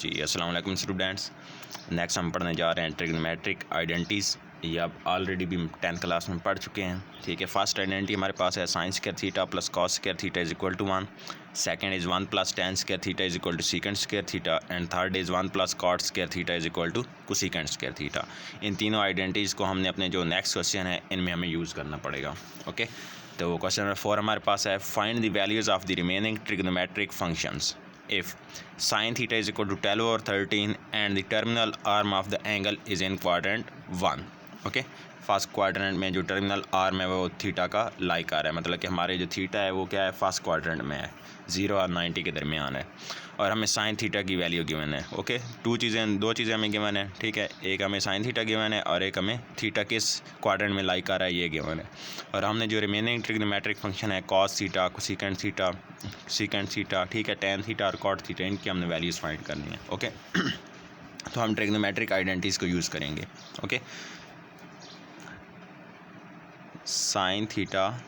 जी अस्सलाम वालेकुम students. Next हम पढ़ने जा रहे हैं ट्रिग्नोमेट्रिक आइडेंटिटीज़। ये आप ऑलरेडी भी 10th क्लास में पढ़ चुके हैं। ठीक है, फर्स्ट आइडेंटिटी हमारे पास है sine square theta plus cos square theta is equal to 1। Second is 1 plus tan square theta is equal to secant square theta and third is 1 plus cot square theta is equal to cosecant square theta. इन तीनों identities को हमने अपने जो next question है इनमें हमें use करना पड़ेगा। ओके, तो क्वेश्चन नंबर 4 हमारे पास है find the values of the remaining trigonometric functions if sin theta is equal to 12/13 and the terminal arm of the angle is in quadrant 1। Okay, first quadrant में जो terminal arm है वो theta का like आ रहा है, मतलब कि हमारे जो थीटा है वो क्या है, फर्स्ट क्वाड्रेंट में है, 0 और 90 के दरमियान है और हमें साइन थीटा की वैल्यू गिवन है। ओके, दो चीज़ें हमें गिवन है। ठीक है, एक हमें साइन थीटा गिवन है और एक हमें थीटा किस क्वाड्रेंट में लाइक आ रहा है ये गिवन है। और हमने जो रिमेनिंग ट्रिग्नोमेट्रिक फंक्शन है cos theta, cosecant theta, secant theta, ठीक है, टेन थीटा और कॉट थीटा, इनकी हमने वैल्यूज़ फाइंड करनी है। ओके तो हम ट्रिग्नोमेट्रिक आइडेंटिटीज़ को यूज़ करेंगे। Okay, sine theta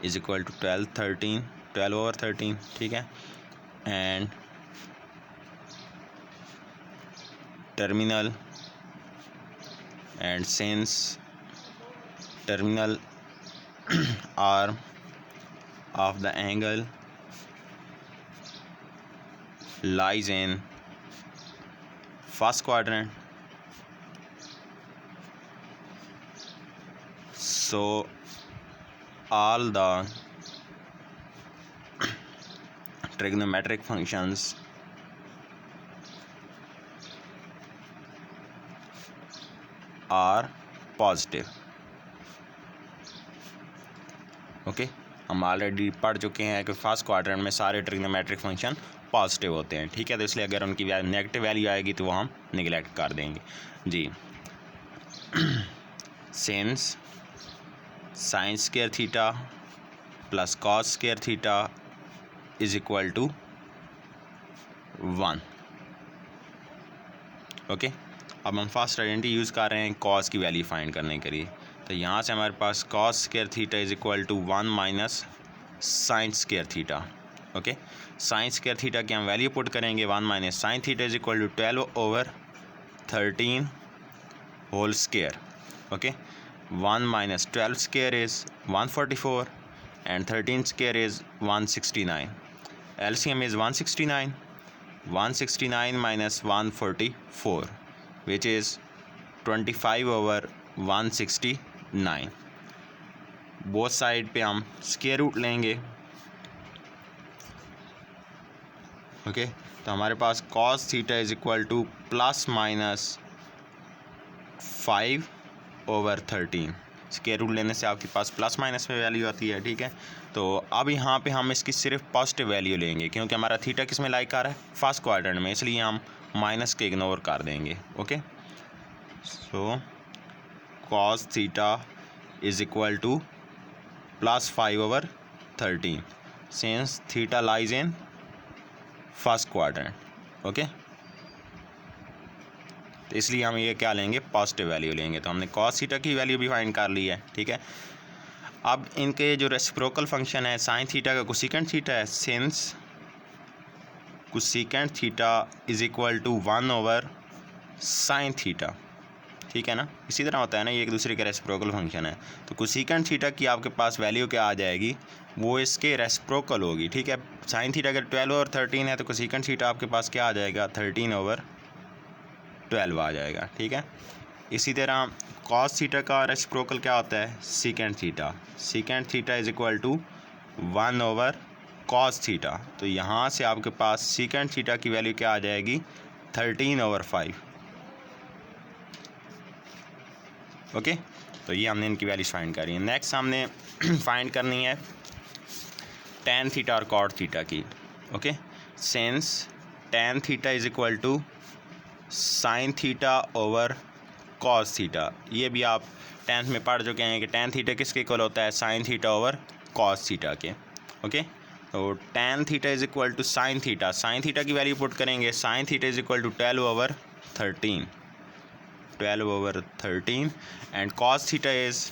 is equal to 12/13, ठीक है, and terminal and since terminal arm of the angle lies in first quadrant, so all the trigonometric functions are positive। Okay, हम already पढ़ चुके हैं कि first quadrant में सारे ट्रिग्नोमेट्रिक फंक्शन पॉजिटिव होते हैं। ठीक है, तो इसलिए अगर उनकी नेगेटिव वैल्यू आएगी तो वो हम निगलेक्ट कर देंगे जी। Since sine square theta plus cos square theta is equal to 1। Okay, अब हम फर्स्ट आइडेंटिटी यूज़ कर रहे हैं कॉस की वैल्यू फाइंड करने के लिए। तो यहाँ से हमारे पास cos square theta is equal to 1 minus sine square theta. Okay, sine square theta की हम वैल्यू पुट करेंगे 1 minus sine theta is equal to 12/13 whole square. Okay, 1 minus 12 square is 144 and 13 square is 169। LCM is 169 minus 144 which is 25/169। Both side पे हम square root लेंगे। Okay, तो हमारे पास cos theta is equal to plus minus 5/13। Square root लेने से आपके पास प्लस माइनस में वैल्यू आती है। ठीक है, तो अब यहाँ पे हम इसकी सिर्फ पॉजिटिव वैल्यू लेंगे क्योंकि हमारा थीटा किस में लाइक आ रहा है, फर्स्ट क्वाड्रेंट में, इसलिए हम माइनस के इग्नोर कर देंगे। Okay, so cos theta is equal two plus 5/13 since theta lies in first quadrant. Okay, तो इसलिए हम ये क्या लेंगे, पॉजिटिव वैल्यू लेंगे। तो हमने कॉस थीटा की वैल्यू भी फाइंड कर ली है। ठीक है, अब इनके जो रेसिप्रोकल फंक्शन है साइन थीटा का कोसेकेंड थीटा है, since cosecant theta is equal to 1/sin theta. ठीक है ना, इसी तरह होता है ना, ये एक दूसरे का रेसिप्रोकल फंक्शन है। तो कोसेकेंड थीटा की आपके पास वैल्यू क्या आ जाएगी, वो इसके रेसिप्रोकल होगी। ठीक है, साइन थीटा अगर 12/13 है तो कोसेकेंड थीटा आपके पास क्या आ जाएगा, 13/12 आ जाएगा। ठीक है, इसी तरह कॉस थीटा का रेसिप्रोकल क्या होता है, secant theta. Secant theta is equal to 1/cos theta. तो यहाँ से आपके पास सीकेंड थीटा की वैल्यू क्या आ जाएगी, 13/5। ओके, तो ये हमने इनकी वैल्यूज फाइंड करी है। नेक्स्ट हमने फाइंड करनी है टेन थीटा और कॉट थीटा की। Okay, since tan theta is equal to sine theta over cos theta. ये भी आप 10th में पढ़ चुके हैं कि टेन थीटा किसके इक्वल होता है, sine theta over cos theta के। ओके, तो tan theta is equal to sine theta, sine theta की वैल्यू पुट करेंगे, sine theta is equal to 12/13 and cos theta is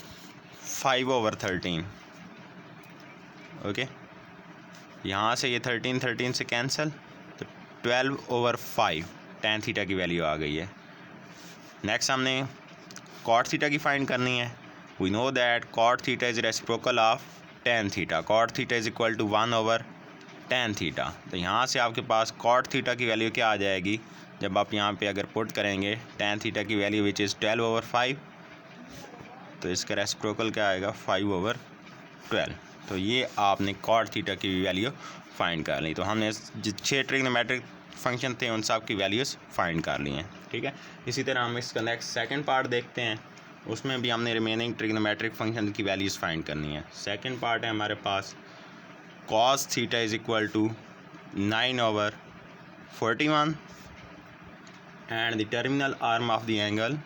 5/13। Okay, यहाँ से ये 13 से कैंसिल, तो 12/5 tan थीटा की वैल्यू आ गई है। नेक्स्ट हमने cot थीटा की फाइंड करनी है। We know that cot theta is reciprocal of tan theta. cot theta is equal to 1/tan theta. तो यहाँ से आपके पास cot थीटा की वैल्यू क्या आ जाएगी, जब आप यहाँ पे अगर पुट करेंगे tan थीटा की वैल्यू विच इज़ 12/5, तो इसका रेसिप्रोकल क्या आएगा 5/12। तो ये आपने cot थीटा की वैल्यू फाइंड कर ली। तो हमने जो 6 ट्रिग्नोमेट्रिक फंक्शन थे उन सब की वैल्यूज़ फाइंड कर ली हैं, ठीक है। इसी तरह हम इसका नेक्स्ट सेकंड पार्ट देखते हैं, उसमें भी हमने रिमेनिंग ट्रिग्नोमेट्रिक फंक्शन की वैल्यूज़ फाइंड करनी है। सेकंड पार्ट है हमारे पास cos theta is equal to 9/41 and the terminal arm of the angle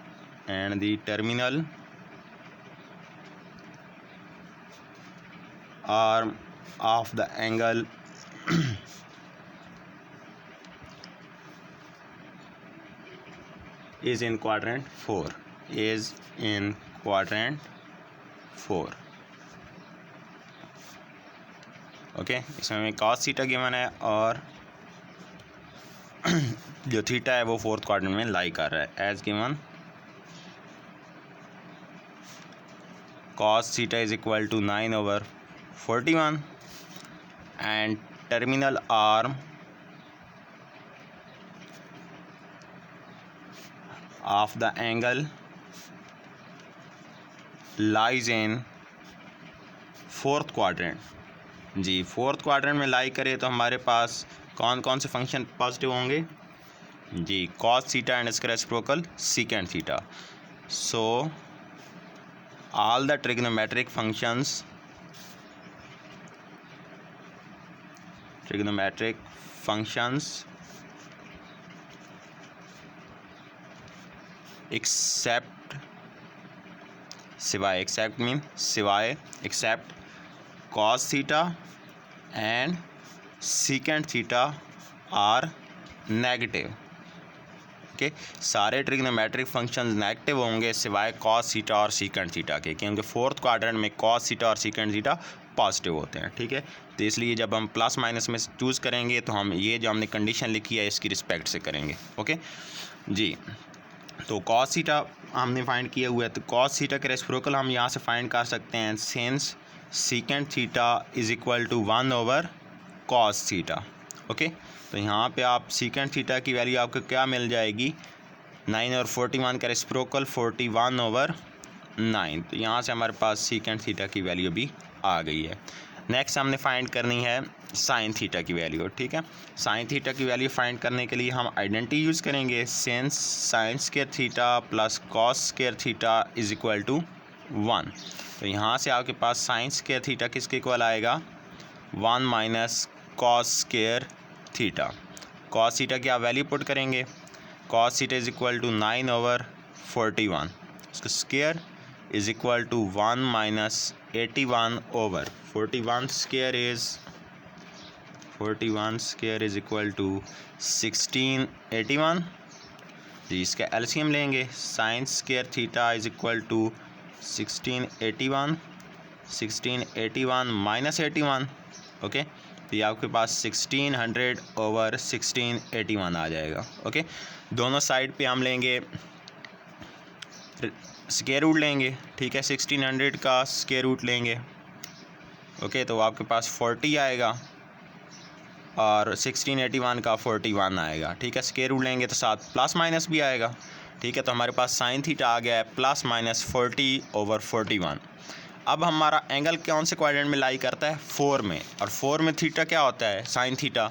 is in quadrant 4 okay. इसमें हमें cos थीटा गिवन है और जो थीटा है वो 4th क्वाड्रेंट में लाई कर रहा है as given. cos theta is equal to 9/41 and terminal arm of the angle lies in 4th quadrant। जी 4th क्वाड्रेंट में लाई करे तो हमारे पास कौन कौन से फंक्शन पॉजिटिव होंगे जी, cos थीटा एंड इसका reciprocal secant theta. So all the trigonometric functions except cos theta and secant theta are negative। Okay, सारे ट्रिग्नोमेट्रिक फंक्शंस नेगेटिव होंगे सिवाय cos थीटा और secant थीटा के, क्योंकि 4th क्वाड्रेंट में cos theta और secant theta positive होते हैं, ठीक है। तो इसलिए जब हम प्लस माइनस में चूज़ करेंगे तो हम ये जो हमने कंडीशन लिखी है इसकी रिस्पेक्ट से करेंगे, ओके जी। तो cos थीटा हमने फाइंड किया हुआ है, तो cos थीटा के रेसिप्रोकल हम यहाँ से फाइंड कर सकते हैं since secant theta is equal to 1/cos theta, okay. तो यहाँ पे आप secant थीटा की वैल्यू आपको क्या मिल जाएगी, 9/41 का रेसिप्रोकल 41/9। तो यहाँ से हमारे पास secant थीटा की वैल्यू भी आ गई है। नेक्स्ट हमने फाइंड करनी है sin थीटा की वैल्यू, ठीक है। sin थीटा की वैल्यू फाइंड करने के लिए हम आइडेंटिटी यूज़ करेंगे, since sin square theta plus cos square theta is equal to 1। तो यहाँ से आपके पास sin स्क्वायर थीटा किसके इक्वल आएगा, 1 - cos square theta. cos theta की आप वैल्यू पुट करेंगे, cos theta is equal to 9/41, उसका square is equal to 1 - 81/41 square is equal to 1681। जी इसका एलसीएम लेंगे, sin square theta is equal to 1681 - 81, okay. तो ये आपके पास 1600/1681 आ जाएगा, ओके। दोनों साइड पे हम लेंगे स्क्वायर रूट लेंगे, ठीक है। 1600 का स्क्वायर रूट लेंगे, ओके, तो आपके पास 40 आएगा और 1681 का 41 आएगा, ठीक है। स्क्वायर रूट लेंगे तो साथ प्लस माइनस भी आएगा, ठीक है। तो हमारे पास sin थीटा आ गया है +-40/41। अब हमारा एंगल कौन से क्वाड्रेंट में लाई करता है, 4 में, और 4 में थीटा क्या होता है, sin थीटा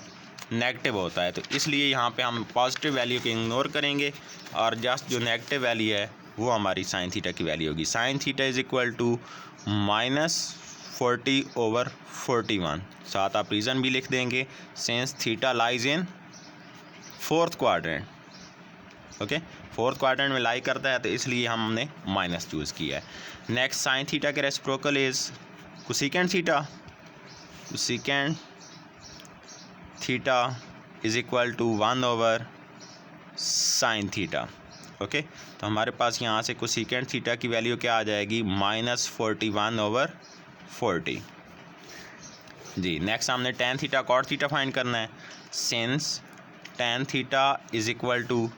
नेगेटिव होता है। तो इसलिए यहाँ पे हम पॉजिटिव वैल्यू को इग्नोर करेंगे और जस्ट जो नेगेटिव वैल्यू है वो हमारी sin थीटा की वैल्यू होगी। sin theta is equal to -40/41। साथ आप रीज़न भी लिख देंगे, since theta lies in 4th quadrant, okay. 4th quadrant में लाई करता है तो इसलिए हमने माइनस चूज़ किया है। नेक्स्ट sin थीटा के reciprocal is cosecant theta. Cosecant theta is equal to 1/sin theta, okay. तो हमारे पास यहाँ से कोसेकेंट थीटा की वैल्यू क्या आ जाएगी, -41/40। जी नेक्स्ट हमने tan theta cot theta find करना है, since tan theta is equal to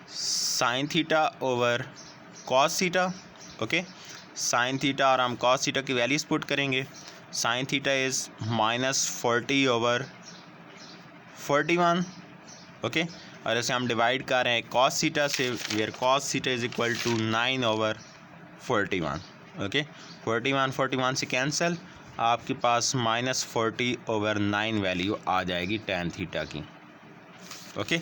sine theta over cos theta. Okay, sine theta और हम कॉस थीटा की वैल्यूज़ पुट करेंगे। Sine theta is -40/41। ओके, और इसे हम डिवाइड कर रहे हैं कॉस थीटा से, where cos theta is equal to 9/41। Okay, 41 से कैंसिल, आपके पास -40/9 वैल्यू आ जाएगी tan थीटा की। ओके,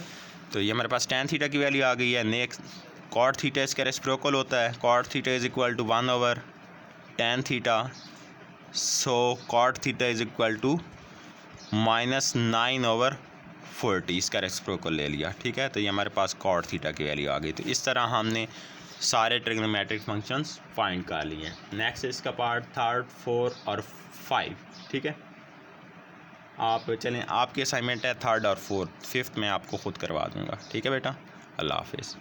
तो ये हमारे पास tan थीटा की वैल्यू आ गई है। नेक्स्ट cot थीटा इसका रेसिप्रोकल होता है। cot theta is equal to 1/tan theta, so cot theta is equal to -9/40, इसका रेसिप्रोकल ले लिया। ठीक है, तो ये हमारे पास cot थीटा की वैल्यू आ गई। तो इस तरह हमने सारे ट्रिग्नोमेट्रिक फंक्शंस फाइंड कर लिए हैं। नेक्स्ट इसका पार्ट 3, 4 और 5। ठीक है, आप चलें, आपकी असाइनमेंट है 3rd और 4th, 5th मैं आपको ख़ुद करवा दूँगा। ठीक है बेटा, अल्लाह हाफिज़।